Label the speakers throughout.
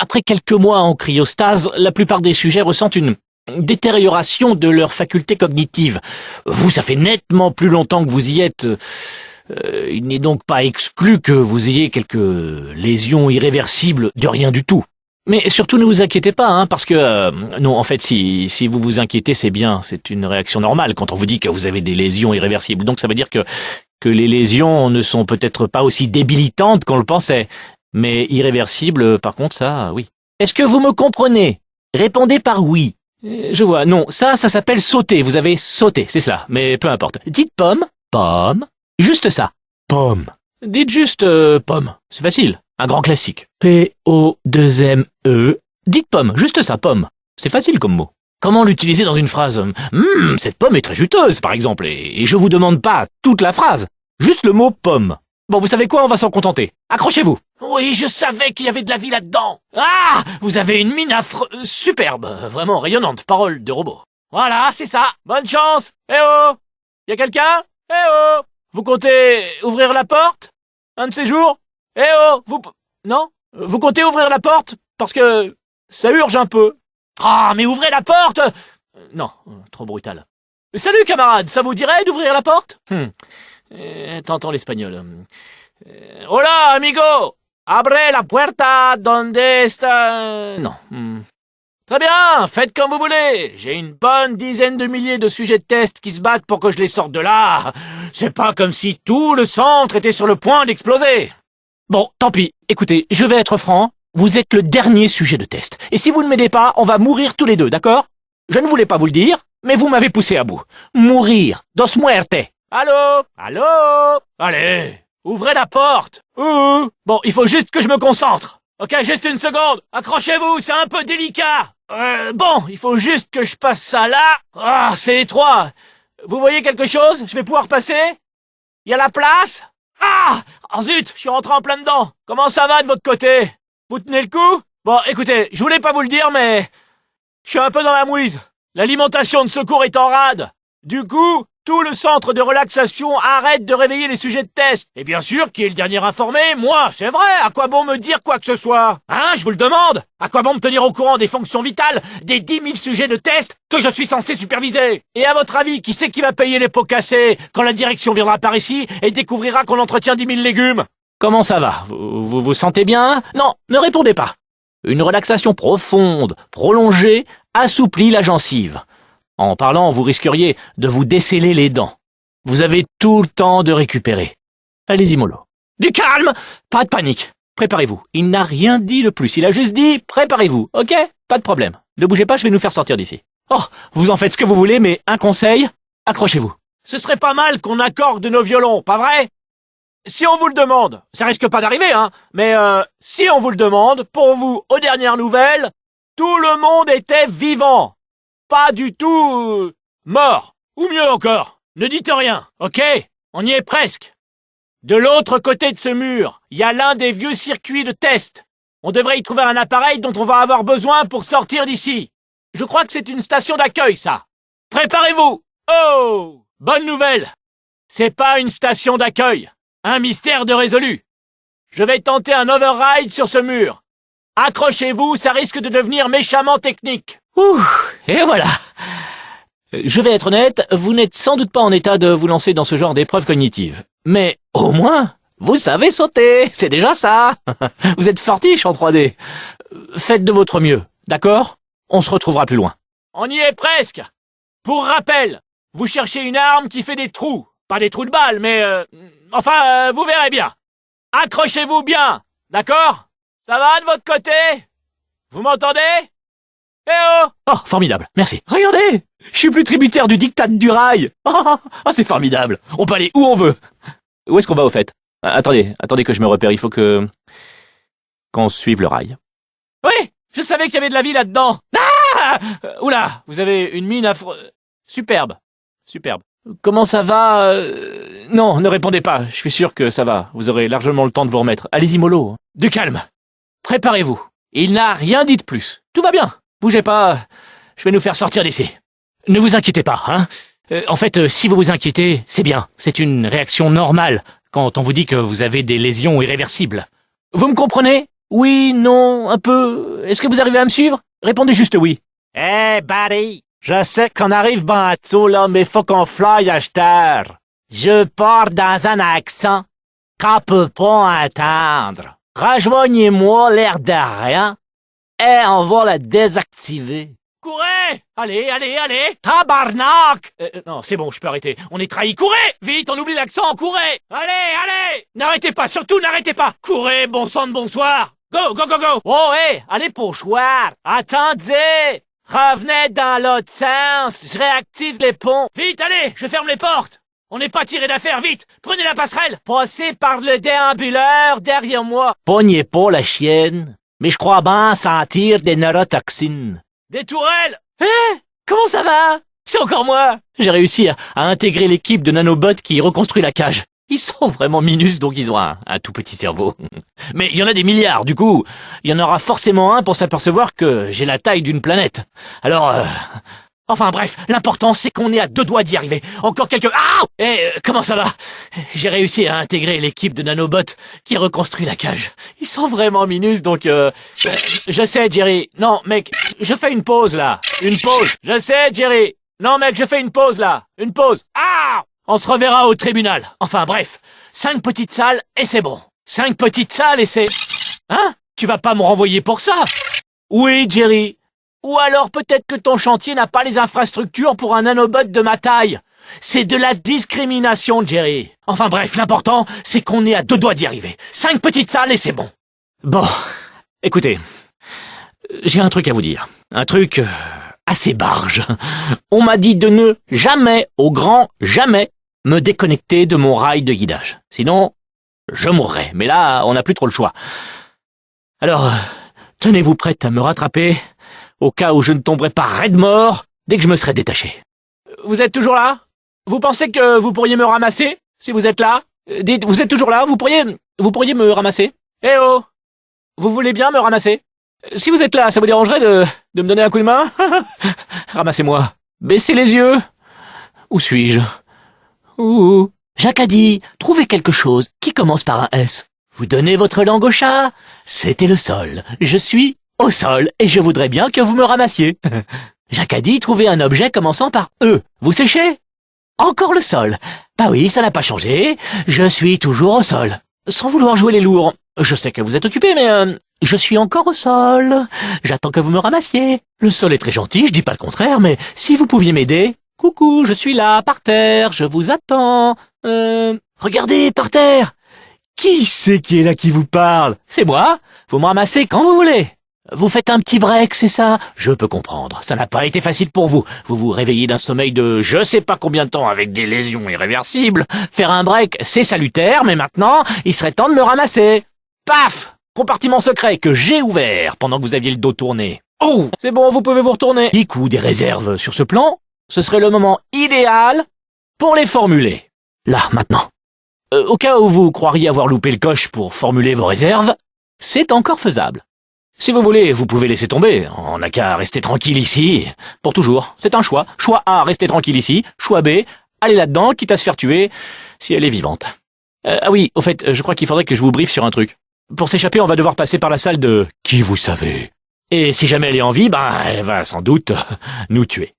Speaker 1: Après quelques mois en cryostase, la plupart des sujets ressentent une détérioration de leurs facultés cognitives. Vous, ça fait nettement plus longtemps que vous y êtes. Il n'est donc pas exclu que vous ayez quelques lésions irréversibles de rien du tout. Mais surtout ne vous inquiétez pas, hein, parce que... non, en fait, si vous vous inquiétez, c'est bien, c'est une réaction normale quand on vous dit que vous avez des lésions irréversibles. Donc ça veut dire que les lésions ne sont peut-être pas aussi débilitantes qu'on le pensait. Mais irréversibles, par contre, ça, oui. Est-ce que vous me comprenez? Répondez par oui. Je vois, non, ça s'appelle sauter, vous avez sauté, c'est cela, mais peu importe. Dites pomme, pomme, juste ça, pomme. Dites juste pomme, c'est facile, un grand classique. P-O-2-M-E. Dites pomme, juste ça, pomme. C'est facile comme mot. Comment l'utiliser dans une phrase? Cette pomme est très juteuse, par exemple, et je vous demande pas toute la phrase, juste le mot pomme. Bon, vous savez quoi, on va s'en contenter. Accrochez-vous. Oui, je savais qu'il y avait de la vie là-dedans. Ah, vous avez une mine superbe, vraiment rayonnante, parole de robot. Voilà, c'est ça. Bonne chance. Eh oh, y a quelqu'un? Eh oh, vous comptez ouvrir la porte? Un de ces jours? Eh oh, non? Vous comptez ouvrir la porte? Parce que ça urge un peu. Ah, mais ouvrez la porte! Non, trop brutal. Salut camarade, ça vous dirait d'ouvrir la porte? T'entends l'espagnol. Hola, amigo! Abre la puerta donde está... Non. Très bien, faites comme vous voulez. J'ai une bonne dizaine de milliers de sujets de test qui se battent pour que je les sorte de là. C'est pas comme si tout le centre était sur le point d'exploser. Bon, tant pis. Écoutez, je vais être franc. Vous êtes le dernier sujet de test. Et si vous ne m'aidez pas, on va mourir tous les deux, d'accord? Je ne voulais pas vous le dire, mais vous m'avez poussé à bout. Mourir. Dos muerte. Allô? Allô? Allez, ouvrez la porte. Bon, il faut juste que je me concentre. Ok, juste une seconde. Accrochez-vous, c'est un peu délicat. Bon, il faut juste que je passe ça là. Ah, c'est étroit. Vous voyez quelque chose? Je vais pouvoir passer? Il y a la place? Ah! Oh zut, je suis rentré en plein dedans. Comment ça va de votre côté? Vous tenez le coup? Bon, écoutez, je voulais pas vous le dire, mais... je suis un peu dans la mouise. L'alimentation de secours est en rade. Du coup... tout le centre de relaxation arrête de réveiller les sujets de test. Et bien sûr, qui est le dernier informé? Moi, c'est vrai. À quoi bon me dire quoi que ce soit? Hein, je vous le demande. À quoi bon me tenir au courant des fonctions vitales des 10 000 sujets de test que je suis censé superviser? Et à votre avis, qui c'est qui va payer les pots cassés quand la direction viendra par ici et découvrira qu'on entretient 10 000 légumes? Comment ça va? Vous vous sentez bien? Non, ne répondez pas. Une relaxation profonde, prolongée, assouplit la gencive. En parlant, vous risqueriez de vous desceller les dents. Vous avez tout le temps de récupérer. Allez-y, mollo. Du calme! Pas de panique. Préparez-vous. Il n'a rien dit de plus. Il a juste dit « préparez-vous », ok? Pas de problème. Ne bougez pas, je vais nous faire sortir d'ici. Oh, vous en faites ce que vous voulez, mais un conseil, accrochez-vous. Ce serait pas mal qu'on accorde nos violons, pas vrai? Si on vous le demande, ça risque pas d'arriver, hein, mais si on vous le demande, pour vous, aux dernières nouvelles, tout le monde était vivant. Pas du tout mort. Ou mieux encore, ne dites rien, ok? On y est presque. De l'autre côté de ce mur, il y a l'un des vieux circuits de test. On devrait y trouver un appareil dont on va avoir besoin pour sortir d'ici. Je crois que c'est une station d'accueil, ça. Préparez-vous. Oh! Bonne nouvelle. C'est pas une station d'accueil. Un mystère de résolu. Je vais tenter un override sur ce mur. Accrochez-vous, ça risque de devenir méchamment technique. Ouh, et voilà. Je vais être honnête, vous n'êtes sans doute pas en état de vous lancer dans ce genre d'épreuve cognitive. Mais au moins, vous savez sauter, c'est déjà ça. Vous êtes fortiche en 3D. Faites de votre mieux, d'accord? On se retrouvera plus loin. On y est presque. Pour rappel, vous cherchez une arme qui fait des trous. Pas des trous de balles, mais... enfin, vous verrez bien. Accrochez-vous bien, d'accord? Ça va de votre côté? Vous m'entendez? Eh oh! Oh, formidable, merci. Regardez, je suis plus tributaire du diktat du rail. Oh, c'est formidable. On peut aller où on veut. Où est-ce qu'on va au fait? Attendez que je me repère, il faut qu'on suive le rail. Oui, je savais qu'il y avait de la vie là-dedans. Ah! Oula, vous avez une mine superbe. Comment ça va? Non, ne répondez pas, je suis sûr que ça va. Vous aurez largement le temps de vous remettre. Allez-y, mollo. Du calme. Préparez-vous. Il n'a rien dit de plus. Tout va bien. Bougez pas, je vais nous faire sortir d'ici. Ne vous inquiétez pas, hein. En fait, si vous vous inquiétez, c'est bien. C'est une réaction normale quand on vous dit que vous avez des lésions irréversibles. Vous me comprenez? Oui, non, un peu. Est-ce que vous arrivez à me suivre? Répondez juste oui.
Speaker 2: Hey, buddy, je sais qu'on arrive bientôt, là, mais faut qu'on fly à terre. Je pars dans un accent qu'on peut pas entendre. Rejoignez-moi l'air de rien et on va la désactiver.
Speaker 1: Courez! Allez, allez, allez!
Speaker 2: Tabarnak!
Speaker 1: Non, c'est bon, je peux arrêter. On est trahis. Courez! Vite, on oublie l'accent, courez! Allez, allez! N'arrêtez pas, surtout n'arrêtez pas! Courez, bon sang de bonsoir! Go, go, go, go!
Speaker 2: Oh, hey, allez pochoir! Attendez! Revenez dans l'autre sens, je réactive les ponts.
Speaker 1: Vite, allez, je ferme les portes! On n'est pas tiré d'affaire, vite! Prenez la passerelle!
Speaker 2: Passez par le déambuleur derrière moi. Pognez pas la chienne, mais je crois bien sentir des neurotoxines.
Speaker 1: Des tourelles!
Speaker 2: Comment ça va? C'est encore moi. J'ai réussi à intégrer l'équipe de nanobots qui reconstruit la cage. Ils sont vraiment minus, donc ils ont un tout petit cerveau.
Speaker 1: Mais il y en a des milliards, du coup, il y en aura forcément un pour s'apercevoir que j'ai la taille d'une planète. Alors, enfin bref, l'important c'est qu'on est à 2 doigts d'y arriver. Encore quelques... Ah! Comment ça va? J'ai réussi à intégrer l'équipe de nanobots qui reconstruit la cage. Ils sont vraiment minus, donc je sais, Jerry. Non, mec, je fais une pause, là. Une pause. Je sais, Jerry. Non, mec, je fais une pause, là. Une pause. Ah! On se reverra au tribunal. Enfin bref, 5 petites salles et c'est bon. 5 petites salles et c'est... Hein? Tu vas pas me renvoyer pour ça? Oui, Jerry. Ou alors peut-être que ton chantier n'a pas les infrastructures pour un nanobot de ma taille. C'est de la discrimination, Jerry. Enfin bref, l'important, c'est qu'on est à 2 doigts d'y arriver. 5 petites salles et c'est bon. Bon, écoutez, j'ai un truc à vous dire. Un truc assez barge. On m'a dit de ne jamais, au grand jamais, me déconnecter de mon rail de guidage. Sinon, je mourrais. Mais là, on n'a plus trop le choix. Alors, tenez-vous prête à me rattraper, au cas où je ne tomberais pas raide mort dès que je me serais détaché. Vous êtes toujours là? Vous pensez que vous pourriez me ramasser, si vous êtes là? Dites, vous êtes toujours là? Vous pourriez me ramasser? Eh oh! Vous voulez bien me ramasser? Si vous êtes là, ça vous dérangerait de me donner un coup de main? Ramassez-moi. Baissez les yeux. Où suis-je? Ouh. Jacques a dit, trouvez quelque chose qui commence par un S. Vous donnez votre langue au chat. C'était le sol. Je suis au sol et je voudrais bien que vous me ramassiez. Jacques a dit, trouvez un objet commençant par E. Vous séchez? Encore le sol. Bah oui, ça n'a pas changé. Je suis toujours au sol. Sans vouloir jouer les lourds. Je sais que vous êtes occupé, mais je suis encore au sol. J'attends que vous me ramassiez. Le sol est très gentil, je dis pas le contraire, mais si vous pouviez m'aider... Coucou, je suis là, par terre, je vous attends. Regardez, par terre. Qui c'est qui est là qui vous parle? C'est moi. Vous me ramassez quand vous voulez. Vous faites un petit break, c'est ça? Je peux comprendre. Ça n'a pas été facile pour vous. Vous vous réveillez d'un sommeil de je sais pas combien de temps avec des lésions irréversibles. Faire un break, c'est salutaire, mais maintenant, il serait temps de me ramasser. Paf! Compartiment secret que j'ai ouvert pendant que vous aviez le dos tourné. Oh! C'est bon, vous pouvez vous retourner. Du coup, des réserves sur ce plan? Ce serait le moment idéal pour les formuler. Là, maintenant. Au cas où vous croiriez avoir loupé le coche pour formuler vos réserves, c'est encore faisable. Si vous voulez, vous pouvez laisser tomber. On n'a qu'à rester tranquille ici. Pour toujours. C'est un choix. Choix A, rester tranquille ici. Choix B, aller là-dedans, quitte à se faire tuer, si elle est vivante. Ah oui, au fait, je crois qu'il faudrait que je vous briefe sur un truc. Pour s'échapper, on va devoir passer par la salle de qui vous savez. Et si jamais elle est en vie, elle va sans doute nous tuer.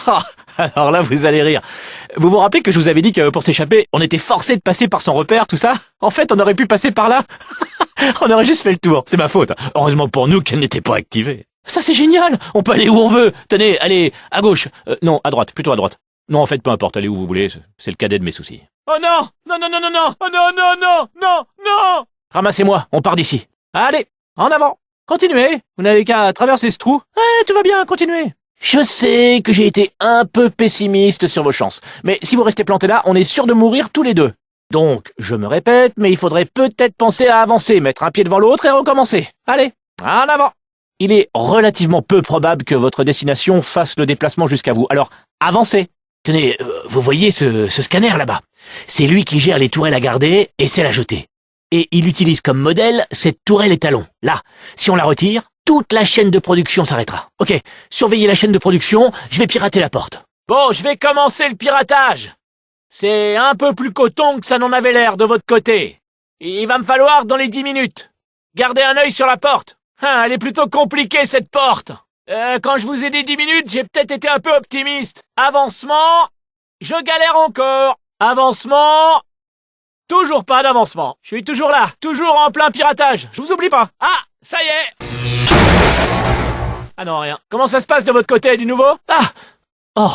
Speaker 1: Ah, alors là, vous allez rire. Vous vous rappelez que je vous avais dit que pour s'échapper, on était forcé de passer par son repère, tout ça? En fait, on aurait pu passer par là. On aurait juste fait le tour. C'est ma faute. Heureusement pour nous qu'elle n'était pas activée. Ça, c'est génial. On peut aller où on veut. Tenez, allez, à gauche. Non, à droite, plutôt à droite. Non, en fait, peu importe, allez où vous voulez. C'est le cadet de mes soucis. Oh non! Non, non, non, non, non! Oh non, non, non, non, non! Ramassez-moi, on part d'ici. Allez, en avant. Continuez. Vous n'avez qu'à traverser ce trou. Tout va bien, continuez. Je sais que j'ai été un peu pessimiste sur vos chances, mais si vous restez plantés là, on est sûr de mourir tous les deux. Donc, je me répète, mais il faudrait peut-être penser à avancer, mettre un pied devant l'autre et recommencer. Allez, en avant. Il est relativement peu probable que votre destination fasse le déplacement jusqu'à vous, alors avancez. Tenez, vous voyez ce scanner là-bas? C'est lui qui gère les tourelles à garder et celles à jeter. Et il utilise comme modèle cette tourelle étalon. Là, si on la retire, toute la chaîne de production s'arrêtera. Ok, surveillez la chaîne de production, je vais pirater la porte. Bon, je vais commencer le piratage. C'est un peu plus coton que ça n'en avait l'air de votre côté. Il va me falloir dans les 10 minutes.
Speaker 2: Gardez un œil sur la porte. Elle est plutôt compliquée, cette porte. Quand je vous ai dit 10 minutes, j'ai peut-être été un peu optimiste. Avancement. Je galère encore. Avancement. Toujours pas d'avancement. Je suis toujours là, toujours en plein piratage. Je vous oublie pas. Ah, ça y est. Ah non, rien. Comment ça se passe de votre côté, du nouveau?
Speaker 1: Ah! Oh!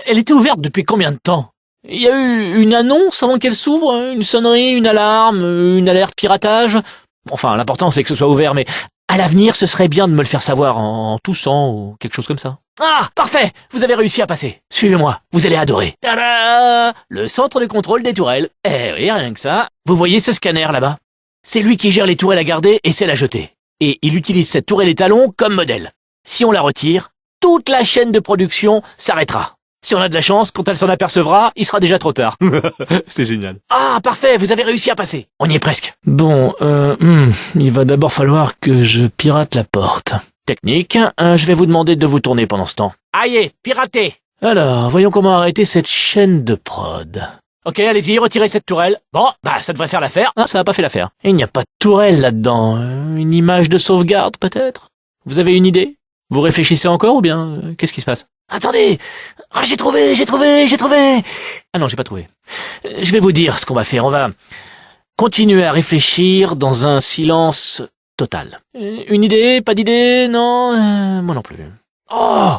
Speaker 1: Elle était ouverte depuis combien de temps? Il y a eu une annonce avant qu'elle s'ouvre? Une sonnerie, une alarme, une alerte piratage? Enfin, l'important c'est que ce soit ouvert, mais à l'avenir, ce serait bien de me le faire savoir en toussant ou quelque chose comme ça. Ah! Parfait! Vous avez réussi à passer. Suivez-moi, vous allez adorer. Tada! Le centre de contrôle des tourelles. Eh oui, rien que ça. Vous voyez ce scanner là-bas? C'est lui qui gère les tourelles à garder et celles à jeter. Et il utilise cette tourelle étalon comme modèle. Si on la retire, toute la chaîne de production s'arrêtera. Si on a de la chance, quand elle s'en apercevra, il sera déjà trop tard. C'est génial. Ah, parfait, vous avez réussi à passer. On y est presque. Bon, il va d'abord falloir que je pirate la porte. Technique, je vais vous demander de vous tourner pendant ce temps.
Speaker 2: Aïe, piraté.
Speaker 1: Alors, voyons comment arrêter cette chaîne de prod.
Speaker 2: Ok, allez-y, retirez cette tourelle. Bon, ça devrait faire l'affaire.
Speaker 1: Ah, ça n'a pas fait l'affaire. Il n'y a pas de tourelle là-dedans. Une image de sauvegarde, peut-être? Vous avez une idée? Vous réfléchissez encore ou bien qu'est-ce qui se passe? Attendez! Ah, j'ai trouvé! Ah non, j'ai pas trouvé. Je vais vous dire ce qu'on va faire. On va continuer à réfléchir dans un silence total. Une idée? Pas d'idée? Non? Moi non plus. Oh!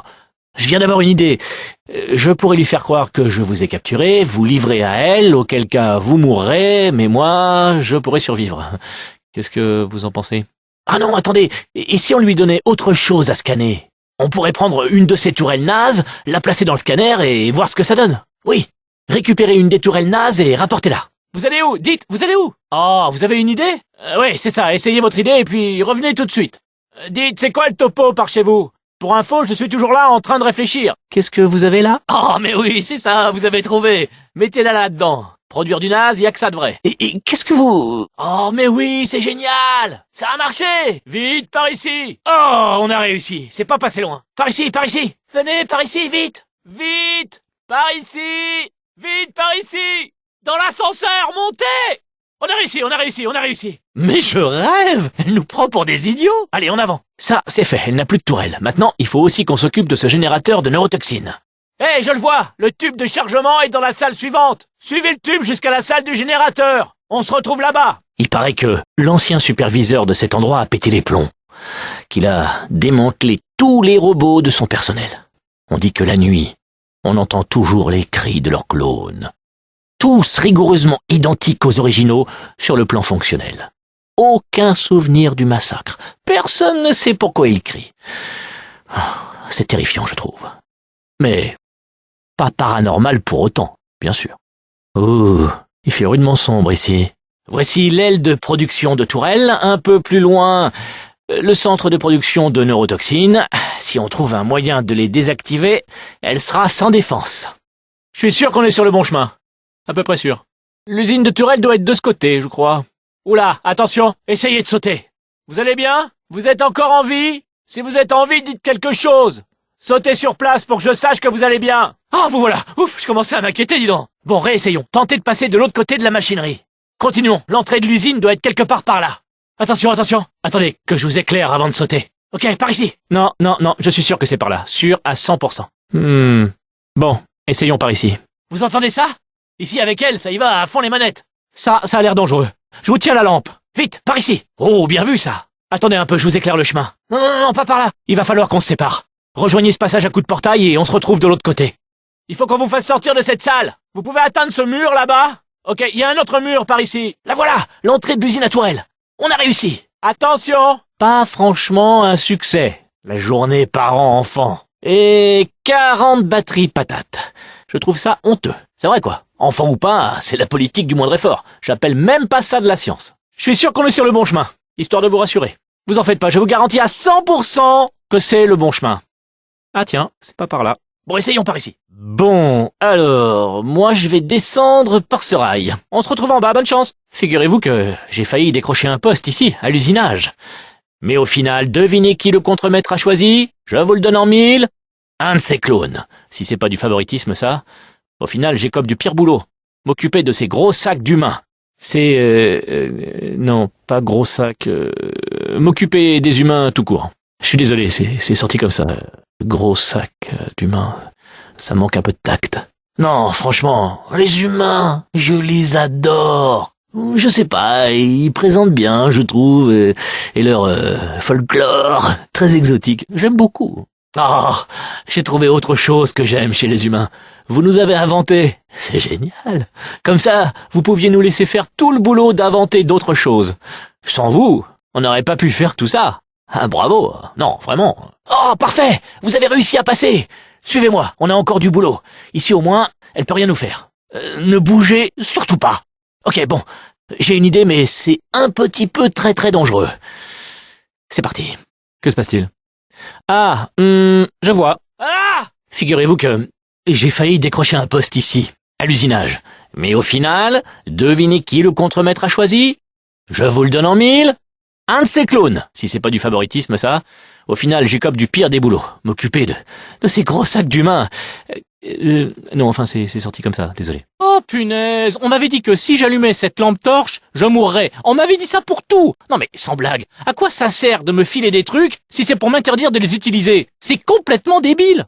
Speaker 1: Je viens d'avoir une idée. Je pourrais lui faire croire que je vous ai capturé, vous livrez à elle, auquel cas vous mourrez, mais moi, je pourrais survivre. Qu'est-ce que vous en pensez? Ah non, attendez, et si on lui donnait autre chose à scanner? On pourrait prendre une de ces tourelles nazes, la placer dans le scanner et voir ce que ça donne. Oui, récupérer une des tourelles nazes et rapportez-la.
Speaker 2: Vous allez où? Dites, vous allez où? Oh, vous avez une idée? Oui, c'est ça, essayez votre idée et puis revenez tout de suite. Dites, c'est quoi le topo par chez vous? Pour info, je suis toujours là en train de réfléchir.
Speaker 1: Qu'est-ce que vous avez là?
Speaker 2: Oh, mais oui, c'est ça, vous avez trouvé. Mettez-la là-dedans. Produire du naze, y a que ça de vrai.
Speaker 1: Et qu'est-ce que vous...
Speaker 2: Oh, mais oui, c'est génial! Ça a marché! Vite, par ici! Oh, on a réussi, c'est pas passé loin. Par ici, par ici! Venez, par ici, vite! Vite! Par ici! Vite, par ici! Dans l'ascenseur, montez! On a réussi!
Speaker 1: Mais je rêve! Elle nous prend pour des idiots! Allez, en avant! Ça, c'est fait, elle n'a plus de tourelle. Maintenant, il faut aussi qu'on s'occupe de ce générateur de neurotoxines.
Speaker 2: Hé, je le vois! Le tube de chargement est dans la salle suivante! Suivez le tube jusqu'à la salle du générateur! On se retrouve là-bas!
Speaker 1: Il paraît que l'ancien superviseur de cet endroit a pété les plombs, qu'il a démantelé tous les robots de son personnel. On dit que la nuit, on entend toujours les cris de leurs clones. Tous rigoureusement identiques aux originaux sur le plan fonctionnel. Aucun souvenir du massacre. Personne ne sait pourquoi ils crient. C'est terrifiant, je trouve. Mais pas paranormal pour autant, bien sûr. Oh, il fait rudement sombre ici. Voici l'aile de production de Tourelle, un peu plus loin, le centre de production de neurotoxines. Si on trouve un moyen de les désactiver, elle sera sans défense.
Speaker 2: Je suis sûr qu'on est sur le bon chemin. À peu près sûr. L'usine de Tourelle doit être de ce côté, je crois. Oula, attention, essayez de sauter. Vous allez bien? Vous êtes encore en vie? Si vous êtes en vie, dites quelque chose. Sautez sur place pour que je sache que vous allez bien. Ah, vous voilà. Ouf, je commençais à m'inquiéter, dis donc. Bon, réessayons. Tentez de passer de l'autre côté de la machinerie. Continuons. L'entrée de l'usine doit être quelque part par là. Attention. Attendez, que je vous éclaire avant de sauter. Ok, par ici. Non, je suis sûr que c'est par là. Sûr à 100%.
Speaker 1: Bon, essayons par ici.
Speaker 2: Vous entendez ça? Ici, avec elle, ça y va à fond les manettes. Ça a l'air dangereux. Je vous tiens la lampe. Vite, par ici. Oh, bien vu, ça. Attendez un peu, je vous éclaire le chemin. Non, pas par là. Il va falloir qu'on se sépare. Rejoignez ce passage à coup de portail et on se retrouve de l'autre côté. Il faut qu'on vous fasse sortir de cette salle. Vous pouvez atteindre ce mur là-bas? Ok, il y a un autre mur par ici. La voilà, l'entrée de l'usine à Tourelle. On a réussi. Attention!
Speaker 1: Pas franchement un succès. La journée parent-enfant. Et 40 batteries patates. Je trouve ça honteux. C'est vrai quoi. Enfant ou pas, c'est la politique du moindre effort. J'appelle même pas ça de la science. Je suis sûr qu'on est sur le bon chemin, histoire de vous rassurer. Vous en faites pas, je vous garantis à 100% que c'est le bon chemin. Ah tiens, c'est pas par là.
Speaker 2: Bon, essayons par ici.
Speaker 1: Bon, alors, moi je vais descendre par ce rail. On se retrouve en bas, bonne chance. Figurez-vous que j'ai failli décrocher un poste ici, à l'usinage. Mais au final, devinez qui le contremaître a choisi? Je vous le donne en 1000. Un de ces clones. Si c'est pas du favoritisme ça. Au final, j'écope du pire boulot. M'occuper de ces gros sacs d'humains. C'est... non, pas gros sac. M'occuper des humains tout court. Je suis désolé, c'est sorti comme ça. Gros sac d'humains. Ça manque un peu de tact. Non, franchement, les humains, je les adore. Je sais pas, ils présentent bien, je trouve, et leur folklore, très exotique. J'aime beaucoup. Ah, j'ai trouvé autre chose que j'aime chez les humains. Vous nous avez inventé. C'est génial. Comme ça, vous pouviez nous laisser faire tout le boulot d'inventer d'autres choses. Sans vous, on n'aurait pas pu faire tout ça. Ah, bravo. Non, vraiment. Oh, parfait. Vous avez réussi à passer. Suivez-moi, on a encore du boulot. Ici au moins, elle peut rien nous faire. Ne bougez surtout pas. Ok, bon, j'ai une idée, mais c'est un petit peu très très dangereux. C'est parti. Que se passe-t-il? Ah, je vois. Ah! Figurez-vous que j'ai failli décrocher un poste ici, à l'usinage. Mais au final, devinez qui le contremaître a choisi? Je vous le donne en mille. Un de ces clowns, si c'est pas du favoritisme ça. Au final, j'écope du pire des boulots. M'occuper de ces gros sacs d'humains. Non, enfin, c'est sorti comme ça, désolé.
Speaker 2: Oh punaise, on m'avait dit que si j'allumais cette lampe torche, je mourrais. On m'avait dit ça pour tout. Non mais sans blague, à quoi ça sert de me filer des trucs si c'est pour m'interdire de les utiliser? C'est complètement débile.